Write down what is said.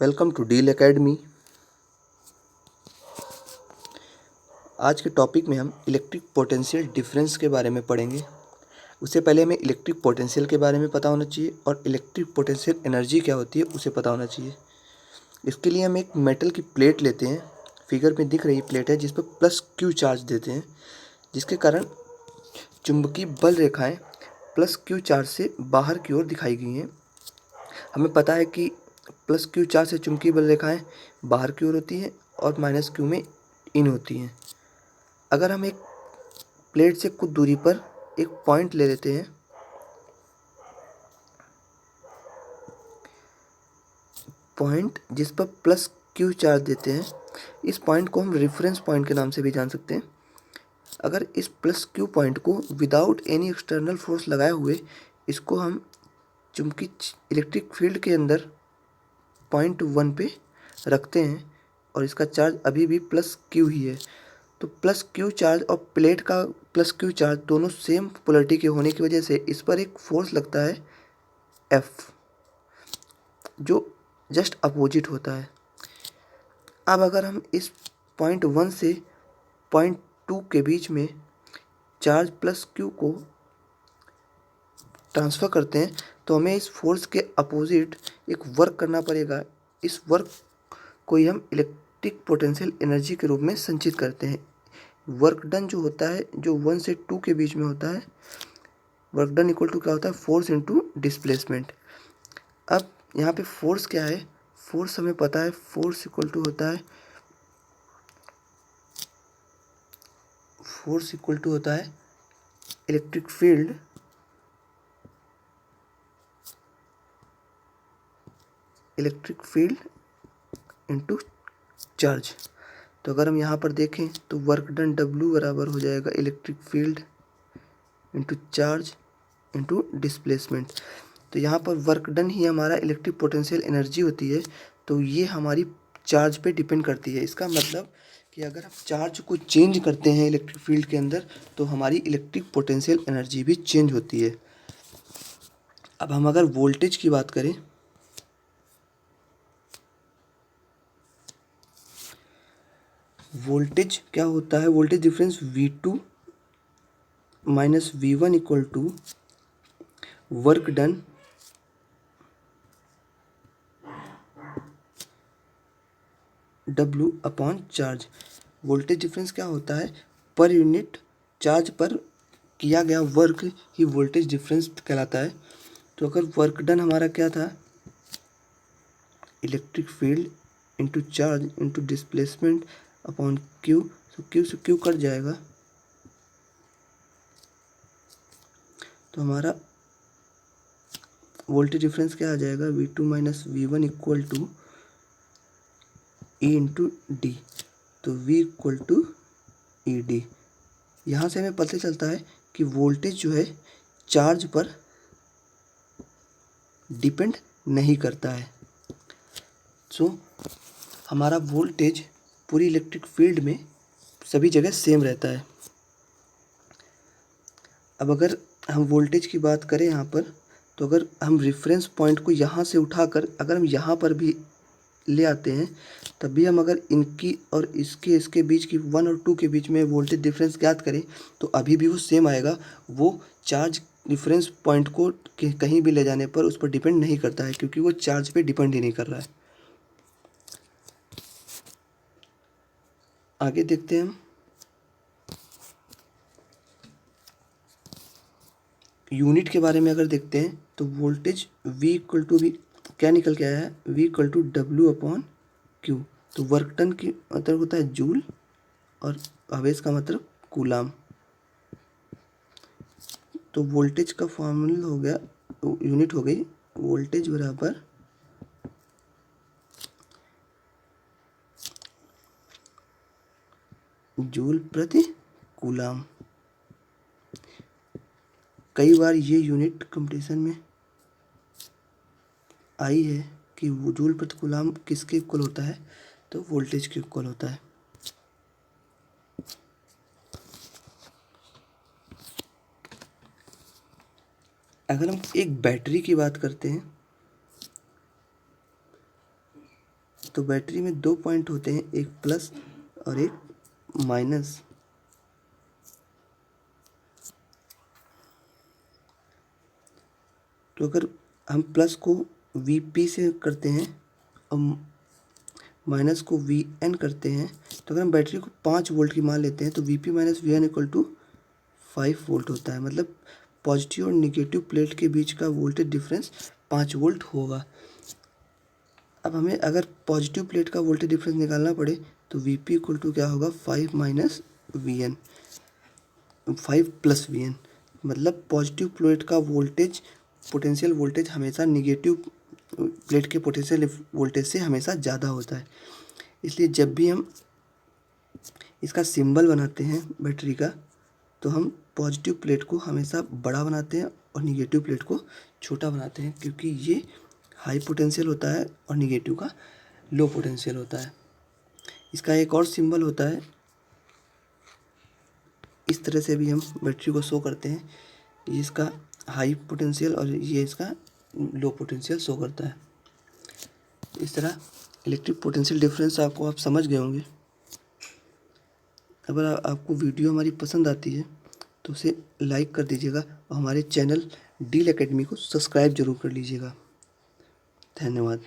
Welcome to deal academy. आज के topic में हम इलेक्ट्रिक पोटेंशियल डिफरेंस के बारे में पढ़ेंगे। उससे पहले हमें इलेक्ट्रिक पोटेंशियल के बारे में पता होना चाहिए और इलेक्ट्रिक पोटेंशियल एनर्जी क्या होती है उसे पता होना चाहिए। इसके लिए हम एक मेटल की प्लेट लेते हैं। फिगर में दिख रही प्लेट है जिस पर प्लस क्यू चार्ज देते हैं, जिसके कारण चुंबकीय बल रेखाएं प्लस क्यू चार्ज से बाहर की ओर दिखाई गई हैं। हमें पता है कि प्लस क्यू चार्ज से चुंबकीय बल रेखाएं बाहर की ओर होती हैं और माइनस क्यू में इन होती हैं। अगर हम एक प्लेट से कुछ दूरी पर एक पॉइंट ले लेते हैं, पॉइंट जिस पर प्लस क्यू चार्ज देते हैं, इस पॉइंट को हम रेफरेंस पॉइंट के नाम से भी जान सकते हैं। अगर इस प्लस क्यू पॉइंट को विदाउट एनी एक्सटर्नल फोर्स लगाए हुए इसको हम चुंबकीय इलेक्ट्रिक फील्ड के अंदर पॉइंट 1 पे रखते हैं और इसका चार्ज अभी भी प्लस क्यू ही है, तो प्लस क्यू चार्ज और प्लेट का प्लस क्यू चार्ज दोनों सेम पोलरिटी के होने की वजह से इस पर एक फोर्स लगता है एफ, जो जस्ट अपोजिट होता है। अब अगर हम इस पॉइंट 1 से पॉइंट 2 के बीच में चार्ज प्लस क्यू को ट्रांसफ़र करते हैं तो हमें इस फोर्स के अपोजिट एक वर्क करना पड़ेगा। इस वर्क को ही हम इलेक्ट्रिक पोटेंशियल एनर्जी के रूप में संचित करते हैं। वर्क डन जो होता है, जो 1 से 2 के बीच में होता है, वर्क डन इक्वल टू क्या होता है, फोर्स इनटू डिस्प्लेसमेंट। अब यहाँ पे फोर्स क्या है, फोर्स हमें पता है, फोर्स इक्वल टू होता है, फोर्स इक्वल टू होता है इलेक्ट्रिक फील्ड इनटू चार्ज। तो अगर हम यहाँ पर देखें तो वर्क डन W बराबर हो जाएगा electric field into charge into displacement. तो यहाँ पर वर्क डन ही हमारा इलेक्ट्रिक पोटेंशियल एनर्जी होती है, तो ये हमारी चार्ज पे डिपेंड करती है। इसका मतलब कि अगर हम चार्ज को चेंज करते हैं इलेक्ट्रिक फील्ड के अंदर तो हमारी इलेक्ट्रिक पोटेंशियल एनर्जी भी चेंज होती है। अब हम अगर वोल्टेज की बात करें, वोल्टेज क्या होता है, voltage difference V2 minus V1 equal to work done W upon charge. Voltage difference क्या होता है, पर यूनिट चार्ज पर किया गया वर्क ही वोल्टेज डिफरेंस कहलाता है। तो अगर वर्क डन हमारा क्या था, electric field into charge into displacement upon Q, तो क्यू से क्यू कट जाएगा, तो हमारा वोल्टेज डिफरेंस क्या आ जाएगा, V2 minus V1 equal to E into D. तो V equal to E D. यहाँ से हमें पता चलता है कि वोल्टेज जो है चार्ज पर डिपेंड नहीं करता है। सो हमारा वोल्टेज पूरी इलेक्ट्रिक फील्ड में सभी जगह सेम रहता है। अब अगर हम वोल्टेज की बात करें यहाँ पर, तो अगर हम रेफरेंस पॉइंट को यहाँ से उठाकर अगर हम यहाँ पर भी ले आते हैं, तब भी हम अगर इनकी और इसके बीच की 1 और 2 के बीच में वोल्टेज डिफरेंस ज्ञात करें तो अभी भी वो सेम आएगा। वो चार्ज रेफरेंस पॉइंट को कहीं भी ले जाने पर उस पर डिपेंड नहीं करता है, क्योंकि वो चार्ज पे डिपेंड ही नहीं कर रहा है। आगे देखते हैं हम यूनिट के बारे में। अगर देखते हैं तो वोल्टेज V इक्वल टू भी क्या निकल के आया है, V equal to W upon Q. तो वर्क टन की मतलब होता है जूल और आवेश का मतलब कूलाम। तो वोल्टेज का फॉर्मूला हो गया, यूनिट हो गई वोल्टेज बराबर जूल प्रति कूलाम। कई बार ये यूनिट कंपटीशन में आई है कि वो जूल प्रति कूलाम किसके इक्वल होता है, तो वोल्टेज के इक्वल होता है। अगर हम एक बैटरी की बात करते हैं, तो बैटरी में दो पॉइंट होते हैं, एक प्लस और एक माइनस। तो अगर हम प्लस को Vp से करते हैं और माइनस को Vn करते हैं, तो अगर हम बैटरी को 5 वोल्ट की मान लेते हैं तो Vp minus Vn equal to 5 volt होता है। मतलब पॉजिटिव और निगेटिव प्लेट के बीच का वोल्टेज डिफरेंस 5 वोल्ट होगा। अब हमें अगर पॉजिटिव प्लेट का वोल्टेज डिफरेंस निकालना पड़े तो Vp इक्वल टू क्या होगा, 5 माइनस Vn, 5 प्लस Vn। मतलब पॉजिटिव प्लेट का वोल्टेज, पोटेंशियल वोल्टेज हमेशा निगेटिव प्लेट के पोटेंशियल वोल्टेज से हमेशा ज़्यादा होता है। इसलिए जब भी हम इसका सिंबल बनाते हैं बैटरी का, तो हम पॉजिटिव प्लेट को हमेशा बड़ा बनाते हैं और निगेटिव प्लेट को छोटा बनाते हैं, क्योंकि ये हाई पोटेंशियल होता है और निगेटिव का लो पोटेंशियल होता है। इसका एक और सिंबल होता है, इस तरह से भी हम बैटरी को शो करते हैं। ये इसका हाई पोटेंशियल और ये इसका लो पोटेंशियल शो करता है। इस तरह इलेक्ट्रिक पोटेंशियल डिफरेंस आपको आप समझ गए होंगे। अगर आपको वीडियो हमारी पसंद आती है तो उसे लाइक कर दीजिएगा और हमारे चैनल डील एकेडमी को सब्सक्राइब जरूर कर लीजिएगा। धन्यवाद।